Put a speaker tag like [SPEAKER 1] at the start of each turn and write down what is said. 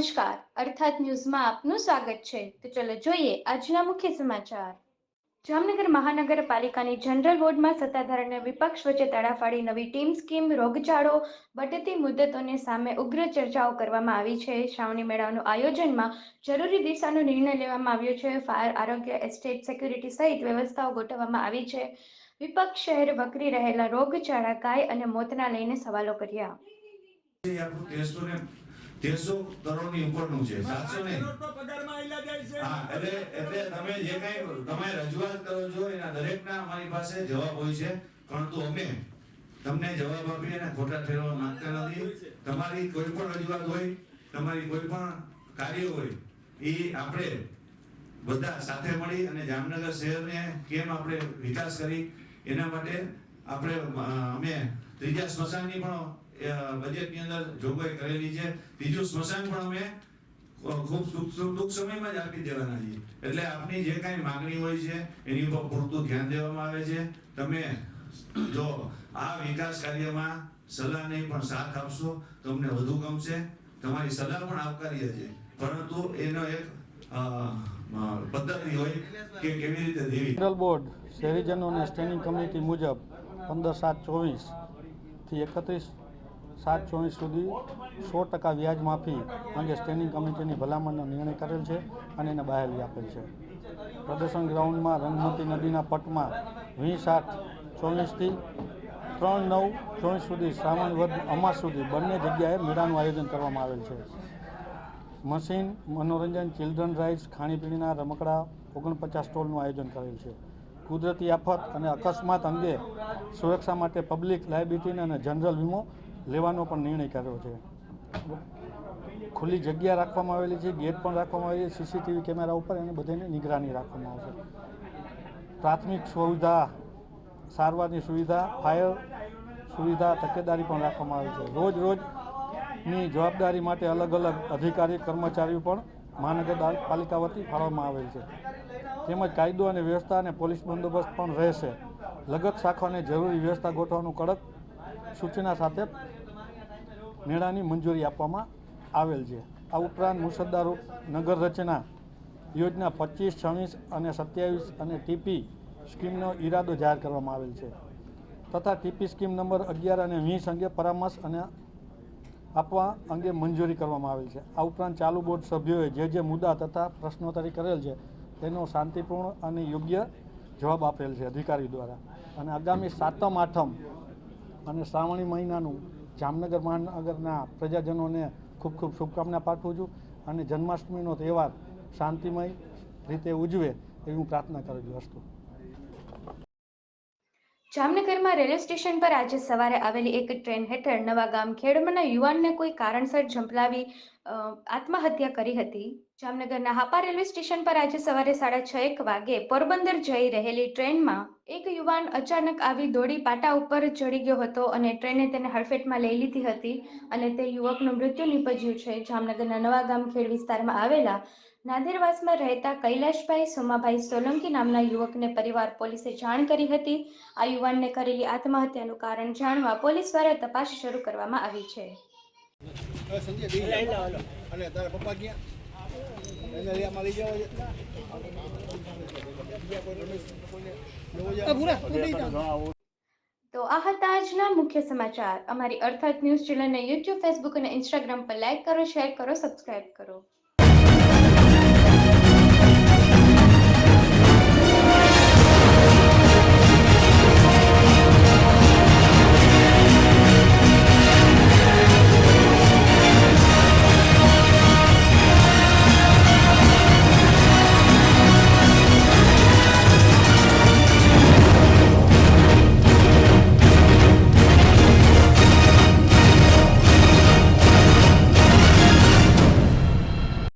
[SPEAKER 1] નમસ્કાર, અર્થાત ન્યૂઝમાં આપનું સ્વાગત છે। તો ચલો જોઈએ આજના મુખ્ય સમાચાર। જામનગર મહાનગરપાલિકાની જનરલ વોર્ડમાં સત્તાધાર અને વિપક્ષ વચ્ચે તડાફાડી નવી ટીમ સ્કીમ રોગચાળો બઢતી મુદ્દતોની સામે ઉગ્ર ચર્ચાઓ કરવામાં આવી છે। શ્રાવણી મેળાનું આયોજનમાં જરૂરી દિશાનો નિર્ણય લેવામાં આવ્યો છે। ફાયર, આરોગ્ય, એસ્ટેટ સિક્યુરિટી સહિત વ્યવસ્થાઓ ગોઠવવામાં આવી છે। વિપક્ષ શહેર વકરી રહેલા રોગચાળા, ગાય અને મોતના લઈને સવાલો કર્યા।
[SPEAKER 2] 1300 કરોડની ઉપરનું છે, 700 નહીં કરોડ પગારમાં આઈલા જાય છે। હા, એટલે તમે જે કઈ તમે રજૂઆત કરો છો એના દરેકના અમારી પાસે જવાબ હોય છે, પરંતુ અમે તમને જવાબ આપી અને ખોટા ઠેરવવા માંગતા નથી। તમારી કોઈ પણ રજૂઆત હોય, તમારી કોઈ પણ કાર્ય હોય, એ આપણે બધા સાથે મળી અને જામનગર શહેરને કેમ આપણે વિકાસ કરી એના માટે આપણે અમે ત્રીજા સ્મશાનની પણ બજેટની અંદર જોગવાઈ કરેલી છે। ત્રીજું સ્મશાન પણ અમે ખૂબ ટૂંક સમયમાં જ આપી દેવાના છીએ। એટલે આપની જે કાંઈ માંગણી હોય છે એની ઉપર પૂરતું ધ્યાન દેવામાં આવે છે। તમે જો આ વિકાસ કાર્યમાં સલાહ નહીં પણ સાથ આપશો તો અમને વધુ ગમશે। તમારી સલાહ પણ આવકાર્ય છે, પરંતુ એનો એક પદ્ધતિ હોય કે કેવી રીતે દેવી।
[SPEAKER 3] જનરલ બોર્ડ શહેરીજનોને સ્ટેન્ડિંગ કમિટી મુજબ 15/7/24 થી 31/7/24 સુધી 100% વ્યાજ માફી અંગે સ્ટેન્ડિંગ કમિટીની ભલામણનો નિર્ણય કરેલ છે અને એને બહાલી આપેલ છે। પ્રદર્શન ગ્રાઉન્ડમાં રંગમતી નદીના પટમાં 20/8/24 થી 3/9/24 સુધી શ્રાવણ વદ અમાસ સુધી બંને જગ્યાએ મેળાનું આયોજન કરવામાં આવેલ છે। મશીન, મનોરંજન, ચિલ્ડ્રન રાઇડ્સ, ખાણીપીણીના રમકડા 49 સ્ટોલનું આયોજન કરેલ છે। કુદરતી આફત અને અકસ્માત અંગે સુરક્ષા માટે પબ્લિક લાયબિલિટી અને જનરલ વીમો લેવાનો પણ નિર્ણય કર્યો છે। ખુલ્લી જગ્યા રાખવામાં આવેલી છે, ગેટ પણ રાખવામાં આવેલી છે, સીસીટીવી કેમેરા ઉપર એને બધાની નિગરાની રાખવામાં આવશે। પ્રાથમિક સુવિધા, સારવારની સુવિધા, ફાયર સુવિધા, તકેદારી પણ રાખવામાં આવી છે। રોજની જવાબદારી માટે અલગ અલગ અધિકારી કર્મચારીઓ પણ મહાનગરપાલિકા વતી ફાળવવામાં આવેલ છે। તેમજ કાયદો અને વ્યવસ્થા અને પોલીસ બંદોબસ્ત પણ રહેશે। લગત શાખાને જરૂરી વ્યવસ્થા ગોઠવવાનું કડક સૂચના સાથે મેળાની મંજૂરી આપવામાં આવેલ છે। આ ઉપરાંત મુસદ્દા નગર રચના યોજના 25, 26 અને 27 અને ટીપી સ્કીમનો ઈરાદો જાહેર કરવામાં આવેલ છે તથા ટીપી સ્કીમ નંબર 11 અને 20 અંગે પરામર્શ અને આપવા અંગે મંજૂરી કરવામાં આવેલ છે। આ ઉપરાંત ચાલુ બોર્ડ સભ્યોએ જે મુદ્દા તથા પ્રશ્નોત્તરી કરેલ છે તેનો શાંતિપૂર્ણ અને યોગ્ય જવાબ આપેલ છે અધિકારી દ્વારા। અને આગામી 7મ 8મ અને શ્રાવણી મહિનાનું જામનગર મહાનગરના પ્રજાજનોને ખૂબ ખૂબ શુભકામના પાઠવું છું અને જન્માષ્ટમીનો તહેવાર શાંતિમય રીતે ઉજવે એવી હું પ્રાર્થના કરું છું। અસ્તુ।
[SPEAKER 1] જામનગરમાં રેલવે સ્ટેશન પર આજે સવારે આવેલી એક ટ્રેન હેઠળ નવાગામ ખેડમાં યુવાનને કોઈ કારણસર ઝંપલાવી આત્મહત્યા કરી હતી। જામનગરના હાપા રેલવે સ્ટેશન પર આજે સવારે 6:30 વાગે પોરબંદર જઈ રહેલી ટ્રેનમાં એક યુવાન અચાનક આવી દોડી પાટા ઉપર ચડી ગયો હતો અને ટ્રેને તેને હડફેટમાં લઈ લીધી હતી અને તે યુવકનું મૃત્યુ નિપજ્યું છે। જામનગરના નવાગામ ખેડ વિસ્તારમાં આવેલા નાદેરવાસમાં રહેતા કૈલાશભાઈ સોમાભાઈ સોલંકી નામના યુવકને પરિવાર પોલીસે જાણ કરી હતી। આ યુવાનને કરેલી આત્મહત્યાનું કારણ જાણવા પોલીસ દ્વારા તપાસ શરૂ કરવામાં આવી છે। તો આ હતા આજના મુખ્ય સમાચાર। અમારી અર્થાત ન્યૂઝ ચેનલને યુટ્યુબ, ફેસબુક અને ઇન્સ્ટાગ્રામ પર લાઇક કરો, શેર કરો, સબસ્ક્રાઇબ કરો।